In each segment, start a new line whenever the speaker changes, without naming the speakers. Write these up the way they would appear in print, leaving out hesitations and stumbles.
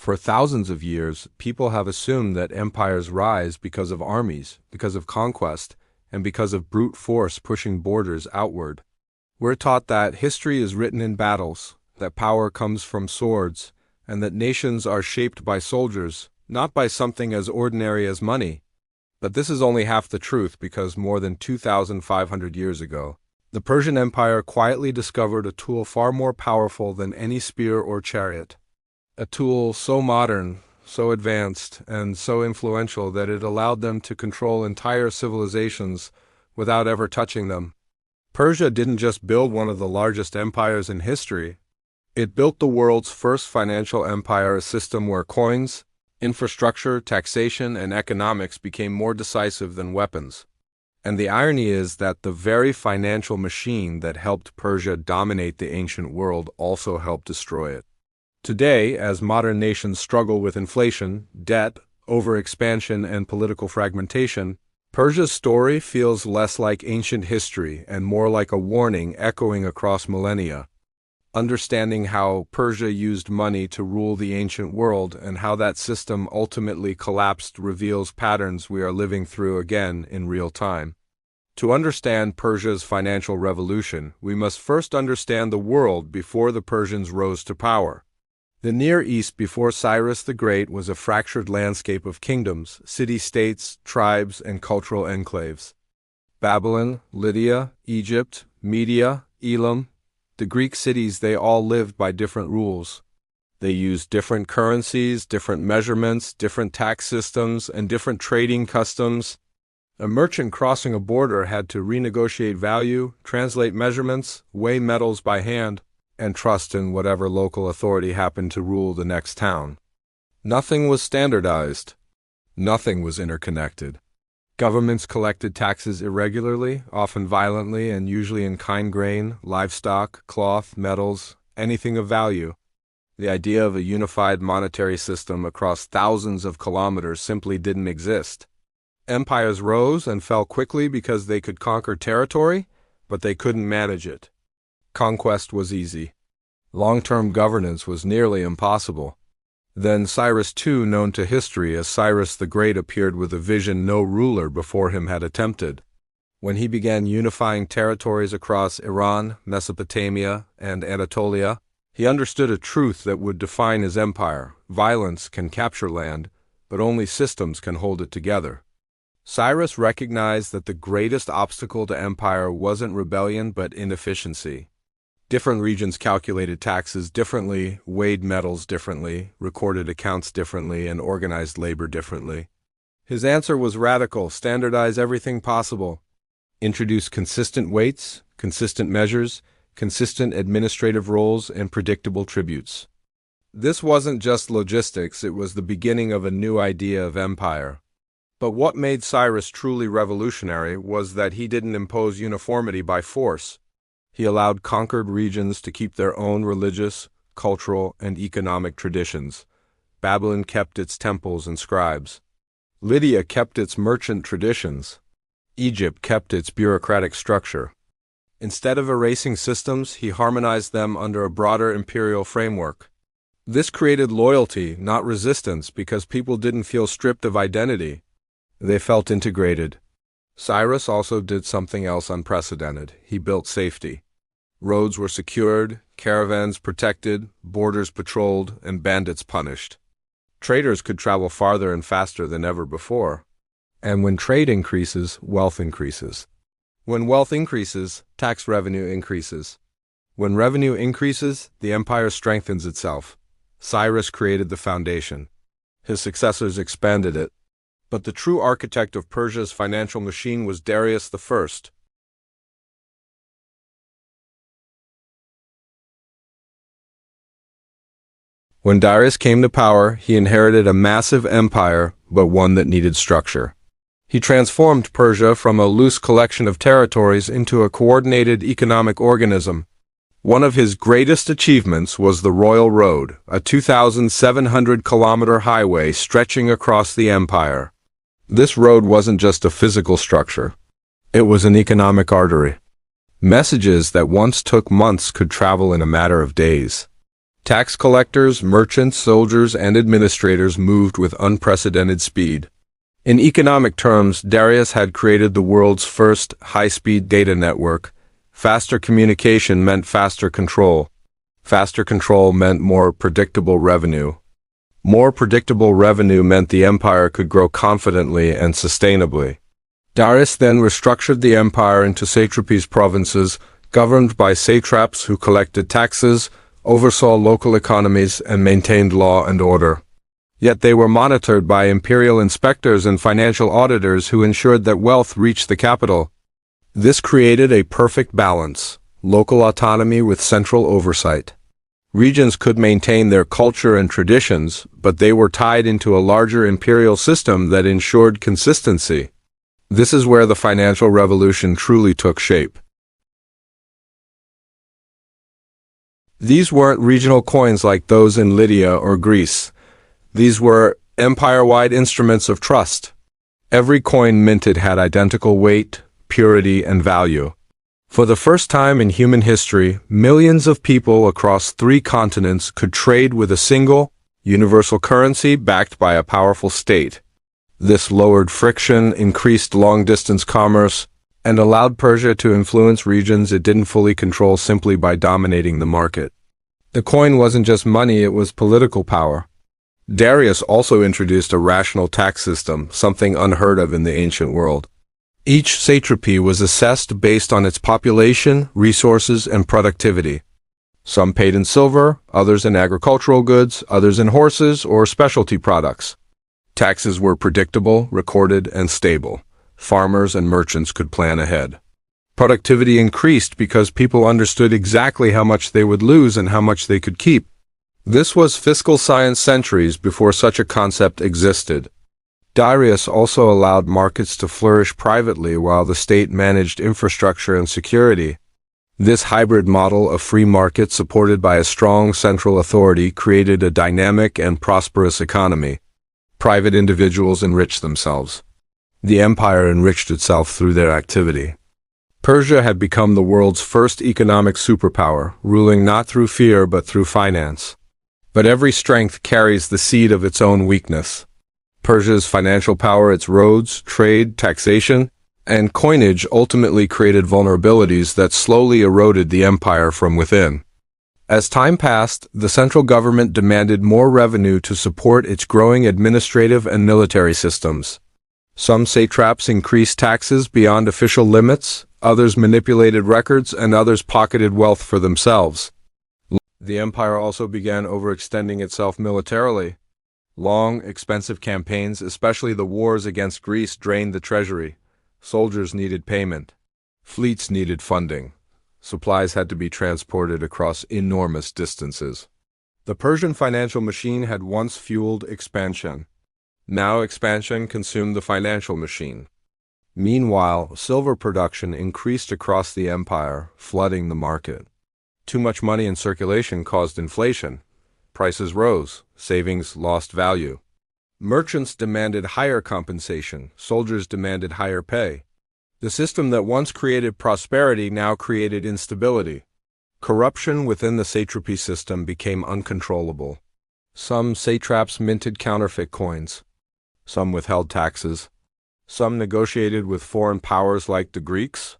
For thousands of years, people have assumed that empires rise because of armies, because of conquest, and because of brute force pushing borders outward. We're taught that history is written in battles, that power comes from swords, and that nations are shaped by soldiers, not by something as ordinary as money. But this is only half the truth, because more than 2,500 years ago, the Persian Empire quietly discovered a tool far more powerful than any spear or chariot. A tool so modern, so advanced, and so influential that it allowed them to control entire civilizations without ever touching them. Persia didn't just build one of the largest empires in history. It built the world's first financial empire, a system where coins, infrastructure, taxation, and economics became more decisive than weapons. And the irony is that the very financial machine that helped Persia dominate the ancient world also helped destroy it. Today, as modern nations struggle with inflation, debt, overexpansion, and political fragmentation, Persia's story feels less like ancient history and more like a warning echoing across millennia. Understanding how Persia used money to rule the ancient world and how that system ultimately collapsed reveals patterns we are living through again in real time. To understand Persia's financial revolution, we must first understand the world before the Persians rose to power. The Near East before Cyrus the Great was a fractured landscape of kingdoms, city-states, tribes, and cultural enclaves. Babylon, Lydia, Egypt, Media, Elam, the Greek cities, they all lived by different rules. They used different currencies, different measurements, different tax systems, and different trading customs. A merchant crossing a border had to renegotiate value, translate measurements, weigh metals by hand, and trust in whatever local authority happened to rule the next town. Nothing was standardized. Nothing was interconnected. Governments collected taxes irregularly, often violently, and usually in kind grain, livestock, cloth, metals, anything of value. The idea of a unified monetary system across thousands of kilometers simply didn't exist. Empires rose and fell quickly because they could conquer territory, but they couldn't manage it. Conquest was easy. Long-term governance was nearly impossible. Then Cyrus II, known to history as Cyrus the Great, appeared with a vision no ruler before him had attempted. When he began unifying territories across Iran, Mesopotamia, and Anatolia, he understood a truth that would define his empire. Violence can capture land, but only systems can hold it together. Cyrus recognized that the greatest obstacle to empire wasn't rebellion but inefficiency. Different regions calculated taxes differently, weighed metals differently, recorded accounts differently, and organized labor differently. His answer was radical: standardize everything possible. Introduce consistent weights, consistent measures, consistent administrative roles, and predictable tributes. This wasn't just logistics, it was the beginning of a new idea of empire. But what made Cyrus truly revolutionary was that he didn't impose uniformity by force. He allowed conquered regions to keep their own religious, cultural, and economic traditions. Babylon kept its temples and scribes. Lydia kept its merchant traditions. Egypt kept its bureaucratic structure. Instead of erasing systems, he harmonized them under a broader imperial framework. This created loyalty, not resistance, because people didn't feel stripped of identity. They felt integrated. Cyrus also did something else unprecedented. He built safety. Roads were secured, caravans protected, borders patrolled, and bandits punished. Traders could travel farther and faster than ever before. And when trade increases, wealth increases. When wealth increases, tax revenue increases. When revenue increases, the empire strengthens itself. Cyrus created the foundation. His successors expanded it. But the true architect of Persia's financial machine was Darius I. When Darius came to power, he inherited a massive empire, but one that needed structure. He transformed Persia from a loose collection of territories into a coordinated economic organism. One of his greatest achievements was the Royal Road, a 2,700-kilometer highway stretching across the empire. This road wasn't just a physical structure. It was an economic artery. Messages that once took months could travel in a matter of days. Tax collectors, merchants, soldiers, and administrators moved with unprecedented speed. In economic terms, Darius had created the world's first high-speed data network. Faster communication meant faster control. Faster control meant more predictable revenue. More predictable revenue meant the empire could grow confidently and sustainably. Darius then restructured the empire into satrapies provinces, governed by satraps who collected taxes, oversaw local economies, and maintained law and order. Yet they were monitored by imperial inspectors and financial auditors who ensured that wealth reached the capital. This created a perfect balance: local autonomy with central oversight. Regions could maintain their culture and traditions, but they were tied into a larger imperial system that ensured consistency. This is where the financial revolution truly took shape. These weren't regional coins like those in Lydia or Greece. These were empire-wide instruments of trust. Every coin minted had identical weight, purity, and value. For the first time in human history, millions of people across 3 continents could trade with a single, universal currency backed by a powerful state. This lowered friction, increased long-distance commerce, and allowed Persia to influence regions it didn't fully control simply by dominating the market. The coin wasn't just money, it was political power. Darius also introduced a rational tax system, something unheard of in the ancient world. Each satrapy was assessed based on its population, resources, and productivity. Some paid in silver, others in agricultural goods, others in horses or specialty products. Taxes were predictable, recorded, and stable. Farmers and merchants could plan ahead. Productivity increased because people understood exactly how much they would lose and how much they could keep. This was fiscal science centuries before such a concept existed. Darius also allowed markets to flourish privately while the state managed infrastructure and security. This hybrid model of free market supported by a strong central authority created a dynamic and prosperous economy. Private individuals enriched themselves. The empire enriched itself through their activity. Persia had become the world's first economic superpower, ruling not through fear but through finance. But every strength carries the seed of its own weakness. Persia's financial power, its roads, trade, taxation, and coinage ultimately created vulnerabilities that slowly eroded the empire from within. As time passed, the central government demanded more revenue to support its growing administrative and military systems. Some satraps increased taxes beyond official limits, others manipulated records, and others pocketed wealth for themselves. The empire also began overextending itself militarily. Long, expensive campaigns, especially the wars against Greece, drained the treasury. Soldiers needed payment. Fleets needed funding. Supplies had to be transported across enormous distances. The Persian financial machine had once fueled expansion. Now expansion consumed the financial machine. Meanwhile, silver production increased across the empire, flooding the market. Too much money in circulation caused inflation. Prices rose, savings lost value. Merchants demanded higher compensation, soldiers demanded higher pay. The system that once created prosperity now created instability. Corruption within the satrapy system became uncontrollable. Some satraps minted counterfeit coins. Some withheld taxes. Some negotiated with foreign powers like the Greeks.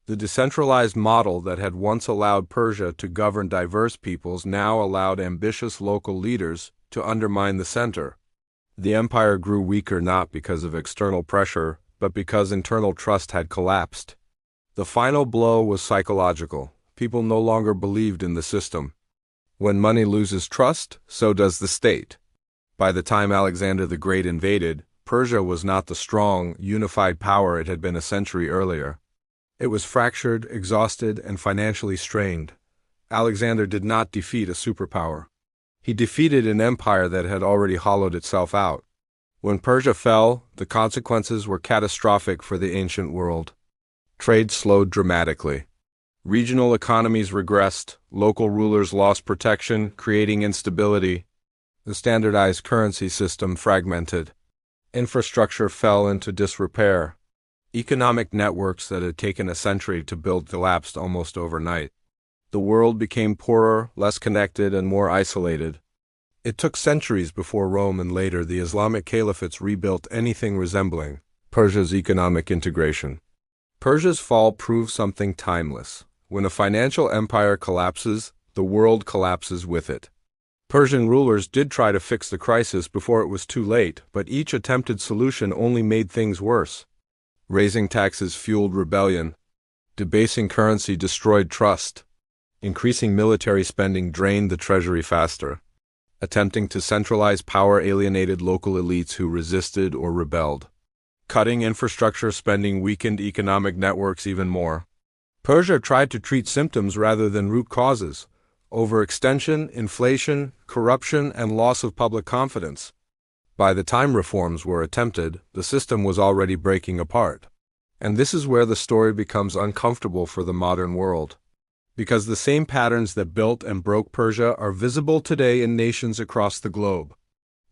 The decentralized model that had once allowed Persia to govern diverse peoples now allowed ambitious local leaders to undermine the center. The empire grew weaker not because of external pressure, but because internal trust had collapsed. The final blow was psychological. People no longer believed in the system. When money loses trust, so does the state. By the time Alexander the Great invaded, Persia was not the strong, unified power it had been a century earlier. It was fractured, exhausted, and financially strained. Alexander did not defeat a superpower. He defeated an empire that had already hollowed itself out. When Persia fell, the consequences were catastrophic for the ancient world. Trade slowed dramatically. Regional economies regressed, local rulers lost protection, creating instability. The standardized currency system fragmented. Infrastructure fell into disrepair. Economic networks that had taken a century to build collapsed almost overnight. The world became poorer, less connected, and more isolated. It took centuries before Rome and later the Islamic caliphates rebuilt anything resembling Persia's economic integration. Persia's fall proved something timeless. When a financial empire collapses, the world collapses with it. Persian rulers did try to fix the crisis before it was too late, but each attempted solution only made things worse. Raising taxes fueled rebellion. Debasing currency destroyed trust. Increasing military spending drained the treasury faster. Attempting to centralize power alienated local elites who resisted or rebelled. Cutting infrastructure spending weakened economic networks even more. Persia tried to treat symptoms rather than root causes: overextension, inflation, corruption, and loss of public confidence. By the time reforms were attempted, the system was already breaking apart. And this is where the story becomes uncomfortable for the modern world. Because the same patterns that built and broke Persia are visible today in nations across the globe.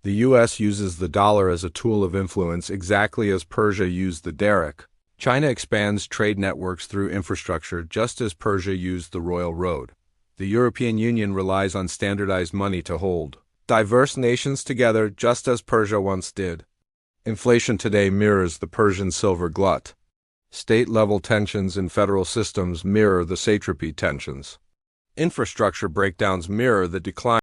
The U.S. uses the dollar as a tool of influence exactly as Persia used the Daric. China expands trade networks through infrastructure just as Persia used the Royal Road. The European Union relies on standardized money to hold diverse nations together just as Persia once did. Inflation today mirrors the Persian silver glut. State-level tensions in federal systems mirror the satrapy tensions. Infrastructure breakdowns mirror the decline